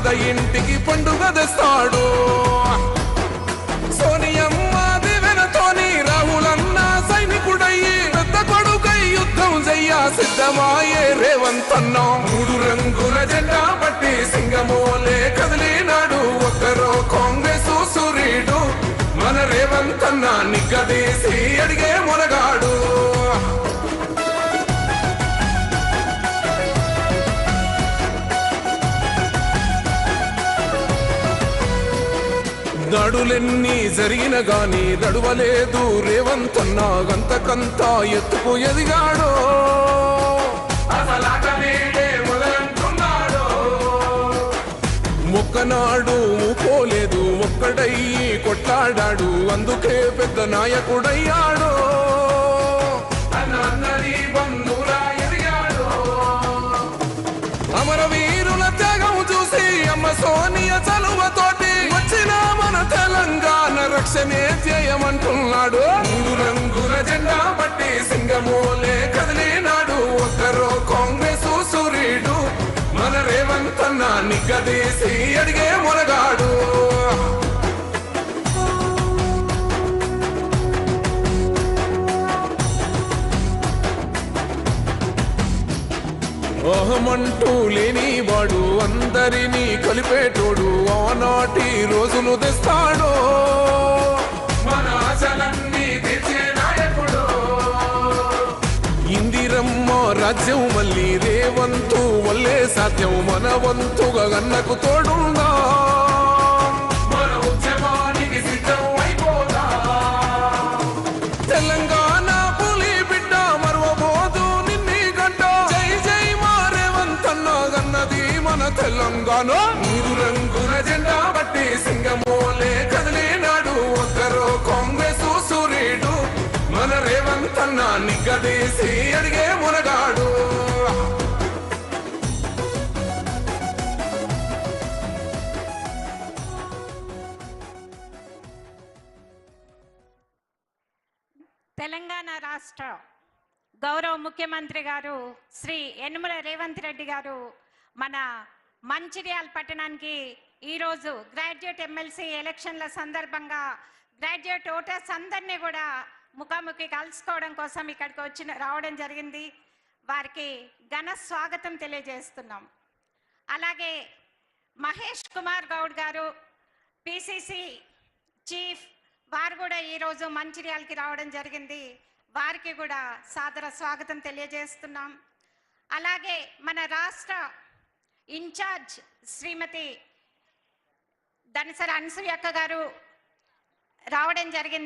పేద ఇంటికి పండుగ తెస్తాడు. సోనియమ్మ దివెనతోని రాహులన్న సైనికుడయ్యి పెద్ద కొడుకై యుద్ధం చెయ్య సిద్ధమాయే రేవంతన్న. 3 రంగుల జెండా పట్టి సింగమోలే కదిలినాడు ఒక్కరో కాంగ్రెస్ సూర్యుడు. మన రేవంతన్న నిగ్గదీసి అడిగే మొనగాడు. దాడులెన్ని జరిగిన గాని దడువలేదు రేవంతన్న. గంతకంతా ఎత్తుకు ఎదిగాడో మొక్కనాడు పోలేదు ఒక్కడయ్యి కొట్లాడాడు. అందుకే పెద్ద నాయకుడయ్యాడు. అమరవీరుల త్యాగం చూసి అమ్మ సోనియ చలువతోటి వచ్చిన మన తెలంగాణ రక్షణే చేయమంటున్నాడు. 3 రంగుల జెండా పట్టి సింగమోలే కదిలినాడు ఒక్కరో కాంగ్రెస్ సూర్యుడు. మన రేవంతన్న నిగ్గదీసి అడిగే మొనగాడు. అహమంటూ లేనివాడు అందరినీ కలిపేటోడు. ఆనాటి రోజులు తెస్తాడు మన ఆశలన్నీ తెచ్చే నాయకుడు. ఇందిరమ్మ రాజ్యం మళ్ళీ రేవంతు వల్లే సాధ్యం. మన వంతుగా గన్నకు తోడుందా మన ఉద్యమానికి సిద్ధం అయిపోదా. తెలంగాణ పులి బిడ్డ మరవబోదు నిన్ని గంట. జై జై మా రేవంతన్న గన్నది మన తెలంగాణ. 3 రంగుల జెండా బట్టి సింగమోలే కదిలినాడు ఒక్కరో కాంగ్రెస్ సూర్యుడు. మన రేవంతన్న నిగ్గదీసి అడిగే మునగాడు. తెలంగాణ రాష్ట్ర గౌరవ ముఖ్యమంత్రి గారు శ్రీ యనుమల రేవంత్ రెడ్డి గారు మన మంచిర్యాల పట్టణానికి ఈరోజు గ్రాడ్యుయేట్ ఎమ్మెల్సీ ఎలక్షన్ల సందర్భంగా గ్రాడ్యుయేట్ ఓటర్స్ అందరినీ కూడా ముఖాముఖి కలుసుకోవడం కోసం ఇక్కడికి రావడం జరిగింది. వారికి ఘన స్వాగతం తెలియజేస్తున్నాం. అలాగే మహేష్ కుమార్ గౌడ్ గారు పిసిసి చీఫ్, వారు కూడా ఈరోజు మంచిర్యాలకి రావడం జరిగింది. వారికి కూడా సాదర స్వాగతం తెలియజేస్తున్నాం. అలాగే మన రాష్ట్ర ఇన్ఛార్జ్ శ్రీమతి దనసరి అనసూయ అక్క గారు రావడం జరిగింది.